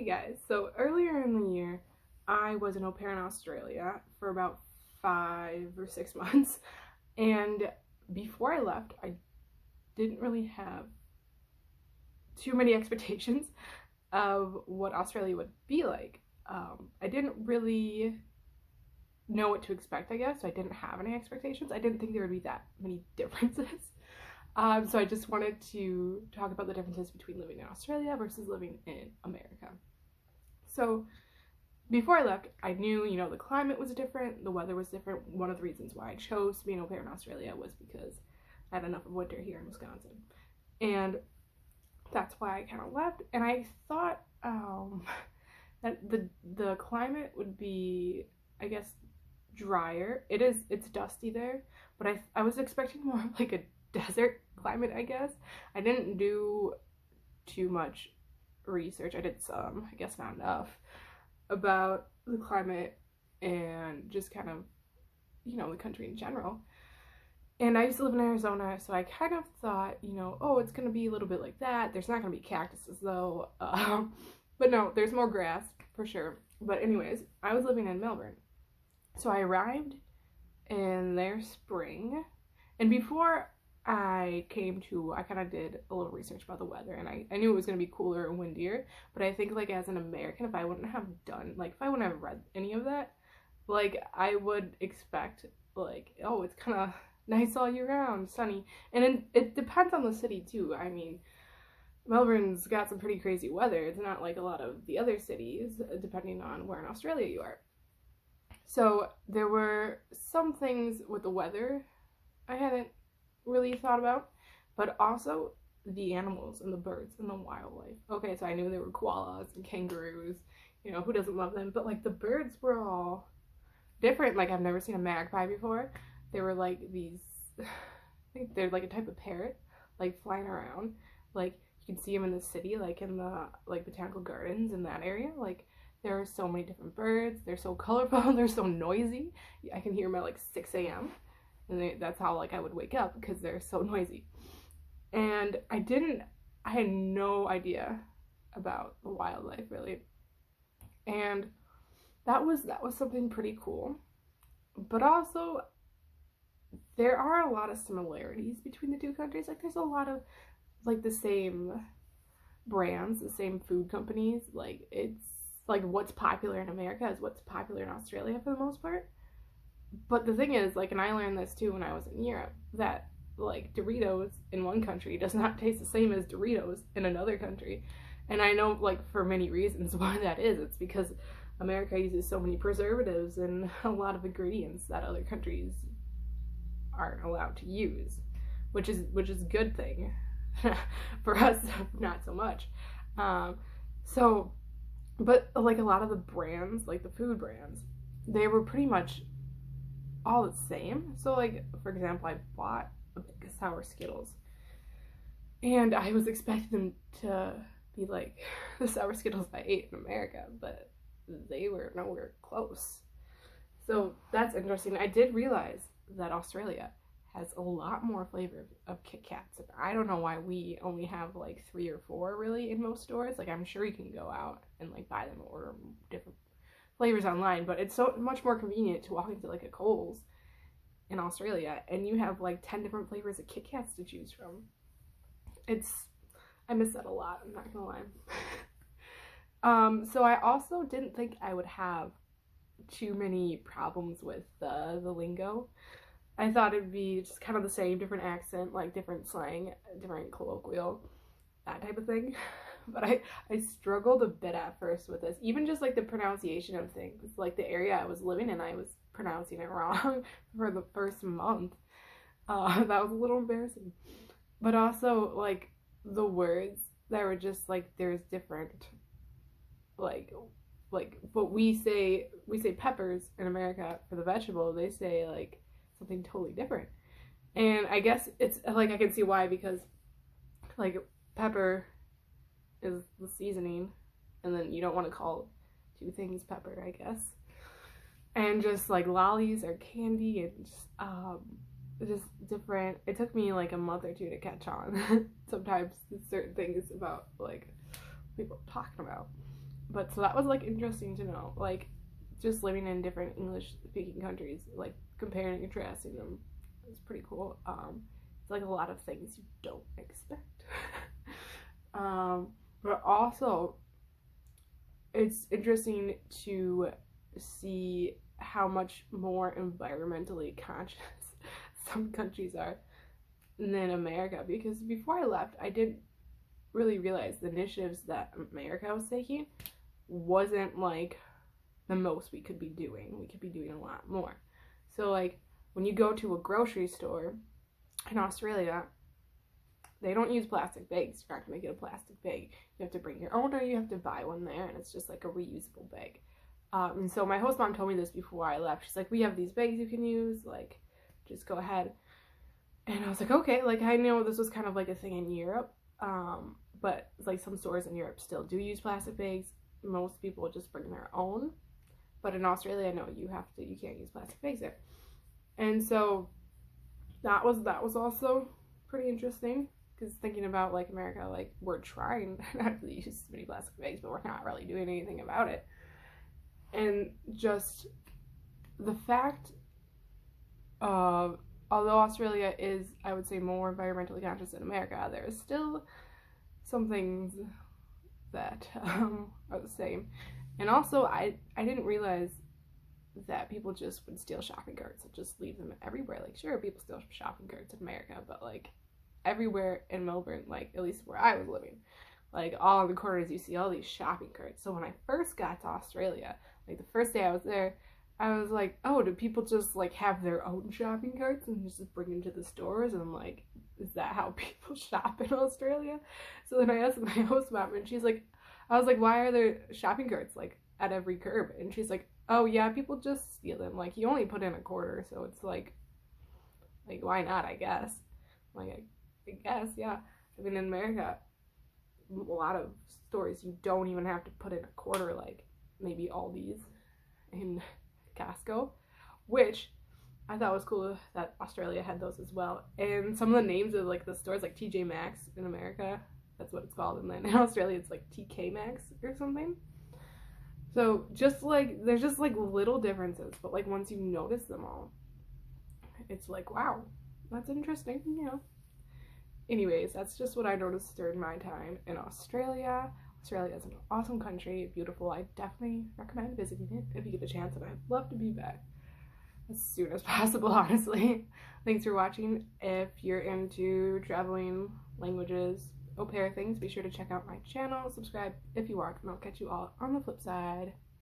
guys, so earlier in the year I was an au pair in Australia for about 5 or 6 months, and before I left I didn't really have too many expectations of what Australia would be like. I didn't really know what to expect, I guess, so I didn't have any expectations. I didn't think there would be that many differences. So I just wanted to talk about the differences between living in Australia versus living in America. So before I left, I knew, the climate was different, the weather was different. One of the reasons why I chose to be an au pair in Australia was because I had enough of winter here in Wisconsin. And that's why I kind of left. And I thought that the climate would be, I guess, drier. It's dusty there, but I was expecting more of like a desert climate, I guess. I didn't do too much research. I did some, I guess not enough, about the climate and just kind of, the country in general. And I used to live in Arizona, so I kind of thought, oh, it's going to be a little bit like that. There's not going to be cactuses, though. But no, there's more grass, for sure. But anyways, I was living in Melbourne. So I arrived in their spring. And before I kind of did a little research about the weather. And I knew it was going to be cooler and windier. But I think, as an American, if I wouldn't have read any of that, I would expect, oh, it's kind of nice all year round, sunny. And it depends on the city too. I mean, Melbourne's got some pretty crazy weather. It's not like a lot of the other cities, depending on where in Australia you are. So there were some things with the weather I hadn't really thought about, but also the animals and the birds and the wildlife. Okay, so I knew there were koalas and kangaroos, who doesn't love them? But the birds were all different. I've never seen a magpie before. They were these, I think they're a type of parrot, flying around. You can see them in the city, in the botanical gardens in that area. There are so many different birds. They're so colorful. They're so noisy. I can hear them at 6 a.m. And that's how I would wake up, because they're so noisy. And I had no idea about the wildlife, really. And that was something pretty cool. But also, there are a lot of similarities between the two countries. There's a lot of the same brands, the same food companies. It's what's popular in America is what's popular in Australia for the most part. But the thing is, and I learned this too when I was in Europe, that Doritos in one country does not taste the same as Doritos in another country. And I know for many reasons why that is. It's because America uses so many preservatives and a lot of ingredients that other countries aren't allowed to use, which is a good thing. For us, not so much. But a lot of the brands, the food brands, they were pretty much all the same. So for example, I bought a big sour Skittles, and I was expecting them to be the sour Skittles I ate in America, but they were nowhere close. So that's interesting. I did realize that Australia has a lot more flavor of Kit Kats. I don't know why we only have 3 or 4 really in most stores. I'm sure you can go out and buy them or order different flavors online, but it's so much more convenient to walk into a Kohl's in Australia and you have 10 different flavors of Kit Kats to choose from. I miss that a lot, I'm not gonna lie. So I also didn't think I would have too many problems with the lingo. I thought it'd be just kind of the same, different accent, different slang, different colloquial, that type of thing. But I struggled a bit at first with this, even just the pronunciation of things. The area I was living in, I was pronouncing it wrong for the first month. That was a little embarrassing. But also the words that were just there's different, what we say peppers in America for the vegetable, they say something totally different. And I guess it's I can see why, because pepper is the seasoning, and then you don't want to call 2 things pepper, I guess. And just lollies are candy, and just different. It took me a month or 2 to catch on sometimes certain things about people talking about. But so that was like interesting to know, like just living in different English speaking countries, like comparing and contrasting them is pretty cool. It's like a lot of things you don't expect. But also it's interesting to see how much more environmentally conscious some countries are than America, because before I left I didn't really realize the initiatives that America was taking wasn't like the most we could be doing. We could be doing a lot more. So like when you go to a grocery store in Australia, they don't use plastic bags. You're not gonna get a plastic bag. You have to bring your own, or you have to buy one there, and it's just like a reusable bag. And so my host mom told me this before I left. She's like, we have these bags you can use, like just go ahead. And I was like, okay, like I know this was kind of like a thing in Europe, but like some stores in Europe still do use plastic bags. Most people just bring their own, but in Australia, no, you can't use plastic bags there. And so that was also pretty interesting, because thinking about like America, like we're trying not to use as many plastic bags, but we're not really doing anything about it. And just the fact of, although Australia is, I would say, more environmentally conscious than America, there is still some things that are the same. And also, I didn't realize that people just would steal shopping carts and just leave them everywhere. Like, sure, people steal shopping carts in America, but like everywhere in Melbourne, like at least where I was living, like all in the corners, you see all these shopping carts. So when I first got to Australia, like the first day I was there, I was like, oh, do people just like have their own shopping carts and just bring them to the stores? And I'm like, is that how people shop in Australia? So then I asked my host mom, and she's like, I was like, why are there shopping carts like at every curb? And she's like, oh yeah, people just steal them. Like you only put in a quarter, so it's like why not? I guess. Like I guess, yeah. I mean, in America, a lot of stores you don't even have to put in a quarter, like maybe Aldi's and Costco, which I thought was cool that Australia had those as well. And some of the names of like the stores, like TJ Maxx in America, that's what it's called, and then in Australia it's like TK Maxx or something. So just like there's just like little differences, but like once you notice them all, it's like, wow, that's interesting, you know. Anyways, that's just what I noticed during my time in Australia. Australia is an awesome country, beautiful. I definitely recommend visiting it if you get a chance, and I'd love to be back as soon as possible, honestly. Thanks for watching. If you're into traveling, languages, au pair things, be sure to check out my channel, subscribe if you are, and I'll catch you all on the flip side.